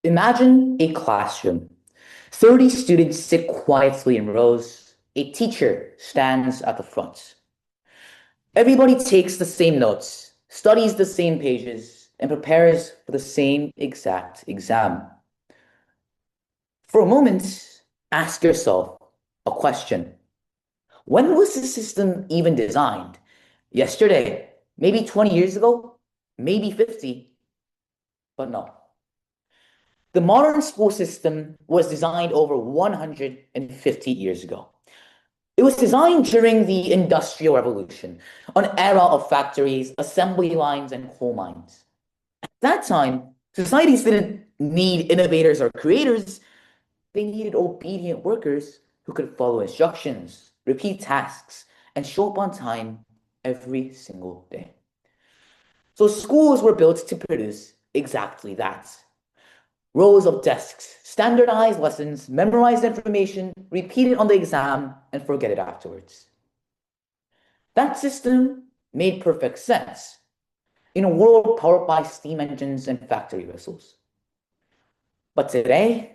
Imagine a classroom. 30 students sit quietly in rows. A teacher stands at the front. Everybody takes the same notes, studies the same pages, and prepares for the same exact exam. For a moment, ask yourself a question. When was this system even designed? Yesterday? Maybe 20 years ago? Maybe 50? But no. The modern school system was designed over 150 years ago. It was designed during the Industrial Revolution, an era of factories, assembly lines, and coal mines. At that time, societies didn't need innovators or creators, they needed obedient workers who could follow instructions, repeat tasks, and show up on time every single day. So schools were built to produce exactly that. Rows of desks, standardized lessons, memorized information, repeat it on the exam, and forget it afterwards. That system made perfect sense in a world powered by steam engines and factory whistles. But today,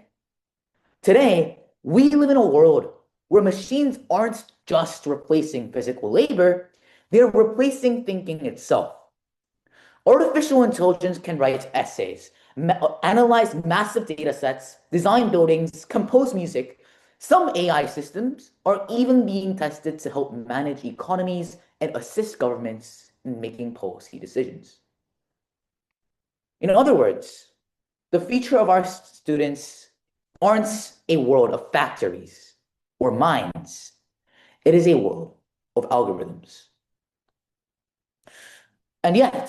we live in a world where machines aren't just replacing physical labor, they're replacing thinking itself. Artificial intelligence can write essays, analyze massive data sets, design buildings, compose music. Some AI systems are even being tested to help manage economies and assist governments in making policy decisions. In other words, the future of our students aren't a world of factories or mines. It is a world of algorithms. And yet,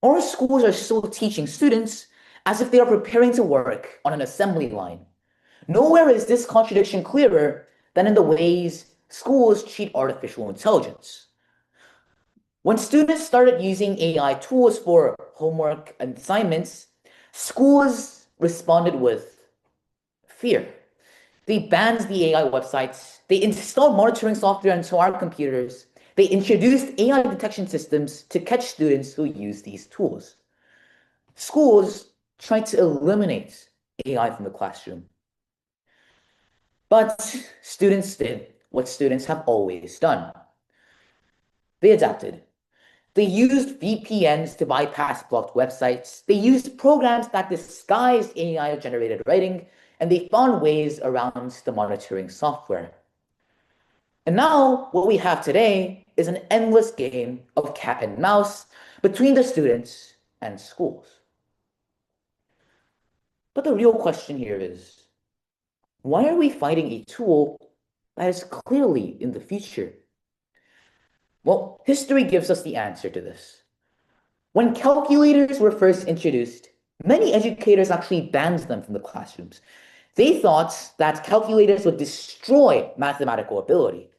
our schools are still teaching students as if they are preparing to work on an assembly line. Nowhere is this contradiction clearer than in the ways schools treat artificial intelligence. When students started using AI tools for homework and assignments, schools responded with fear. They banned the AI websites, they installed monitoring software into our computers, they introduced AI detection systems to catch students who use these tools. Schools tried to eliminate AI from the classroom. But students did what students have always done. They adapted. They used VPNs to bypass blocked websites. They used programs that disguised AI-generated writing, and they found ways around the monitoring software. And now, what we have today is an endless game of cat and mouse between the students and schools. But the real question here is, why are we fighting a tool that is clearly in the future? Well, history gives us the answer to this. When calculators were first introduced, many educators actually banned them from the classrooms. They thought that calculators would destroy mathematical ability.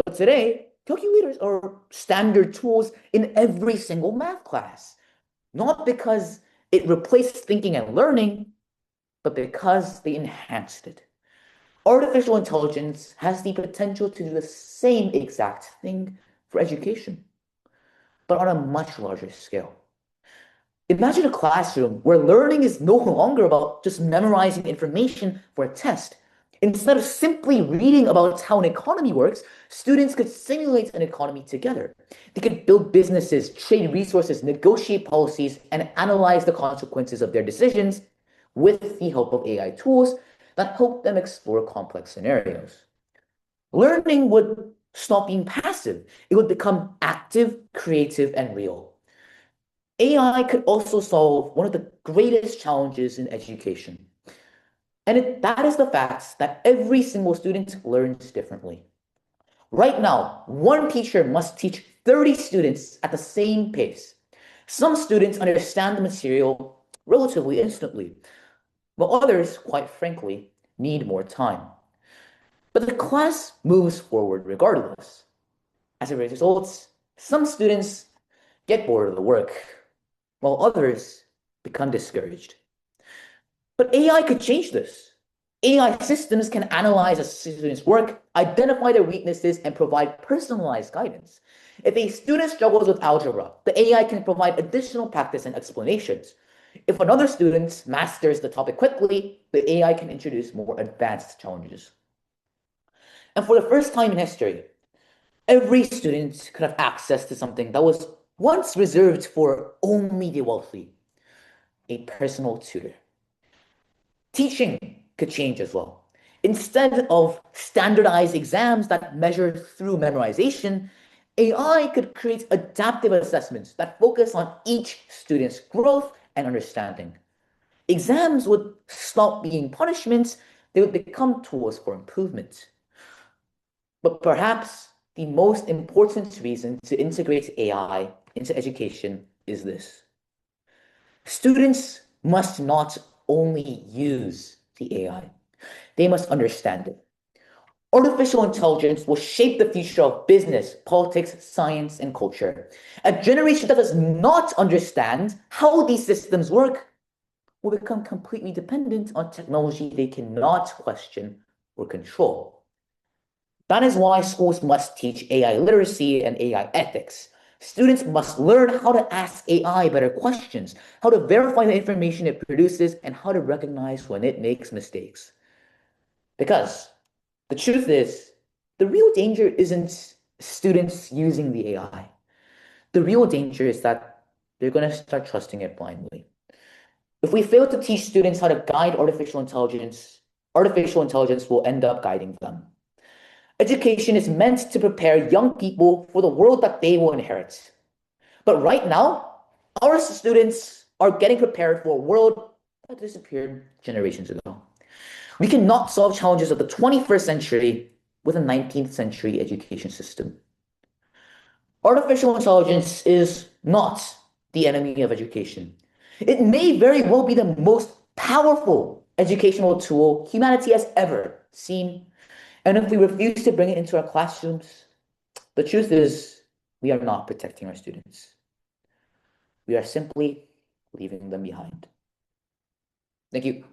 But today, calculators are standard tools in every single math class, not because it replaced thinking and learning, but because they enhanced it. Artificial intelligence has the potential to do the same exact thing for education, but on a much larger scale. Imagine a classroom where learning is no longer about just memorizing information for a test. Instead of simply reading about how an economy works, students could simulate an economy together. They could build businesses, trade resources, negotiate policies, and analyze the consequences of their decisions with the help of AI tools that help them explore complex scenarios. Learning would stop being passive. It would become active, creative, and real. AI could also solve one of the greatest challenges in education. And that is the fact that every single student learns differently. Right now, one teacher must teach 30 students at the same pace. Some students understand the material relatively instantly, while others, quite frankly, need more time. But the class moves forward regardless. As a result, some students get bored of the work, while others become discouraged. But AI could change this. AI systems can analyze a student's work, identify their weaknesses, and provide personalized guidance. If a student struggles with algebra, the AI can provide additional practice and explanations. If another student masters the topic quickly, the AI can introduce more advanced challenges. And for the first time in history, every student could have access to something that was once reserved for only the wealthy, a personal tutor. Teaching could change as well. Instead of standardized exams that measure through memorization, AI could create adaptive assessments that focus on each student's growth and understanding. Exams would stop being punishments, they would become tools for improvement. But perhaps the most important reason to integrate AI into education is this. Students must not only use the AI, they must understand it. Artificial intelligence will shape the future of business, politics, science, and culture. A generation that does not understand how these systems work will become completely dependent on technology they cannot question or control. That is why schools must teach AI literacy and AI ethics. Students must learn how to ask AI better questions, how to verify the information it produces, and how to recognize when it makes mistakes. Because the truth is, the real danger isn't students using the AI. The real danger is that they're going to start trusting it blindly. If we fail to teach students how to guide artificial intelligence will end up guiding them. Education is meant to prepare young people for the world that they will inherit. But right now, our students are getting prepared for a world that disappeared generations ago. We cannot solve challenges of the 21st century with a 19th century education system. Artificial intelligence is not the enemy of education. It may very well be the most powerful educational tool humanity has ever seen. And if we refuse to bring it into our classrooms, the truth is we are not protecting our students. We are simply leaving them behind. Thank you.